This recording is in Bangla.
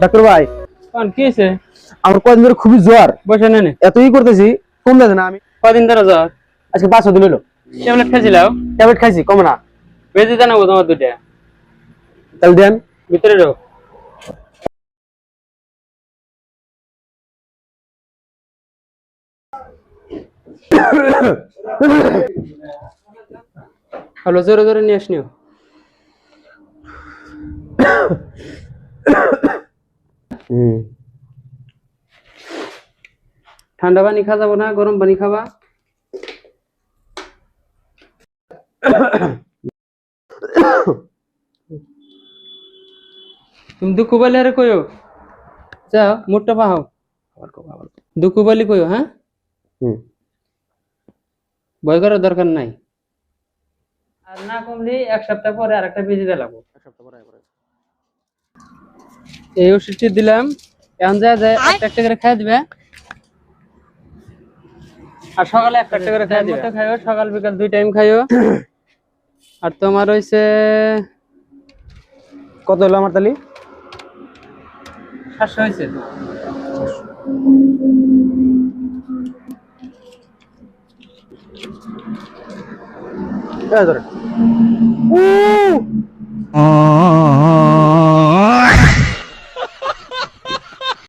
ডাক্তার ভাই কোন কি হইছে? আমার কদিন ধরে খুবই জ্বর, বসে নেনে। এতই করতেছি কম যাচ্ছে না। আমি কদিন ধরে জ্বর? আজকে 5 দিন হলো। ট্যাবলেট খাইছিলাও? ট্যাবলেট খাইছি, কমে না। বেশি জানাবো তোমার দুইটা তাহলে দেন। ভিতরে রো। হলো জোরে জোরে নিয়ে আসনিও। ঠান্ডা পানি খা যাবো না, গরম পানি খাবা। তুমি দুঃখ বলে আরে কইও, যাও মুখটা পাহাও। দুঃখ বলি কইও, হ্যাঁ ভয় করার দরকার নাই। আর না কমলে 1 সপ্তাহ পরে আরেকটা বেশি দেওয়া লাগবো। এই ওষুধটি দিলাম, এখন যা যায় একটা একটা করে খাই দিবে। আর সকালে একটা একটা করে খাই দিবে। খাইও সকাল বিকাল 2 টাইম খাইও। আর তোমার হইছে কত হলো আমার তালি? 700 হইছে। ধরে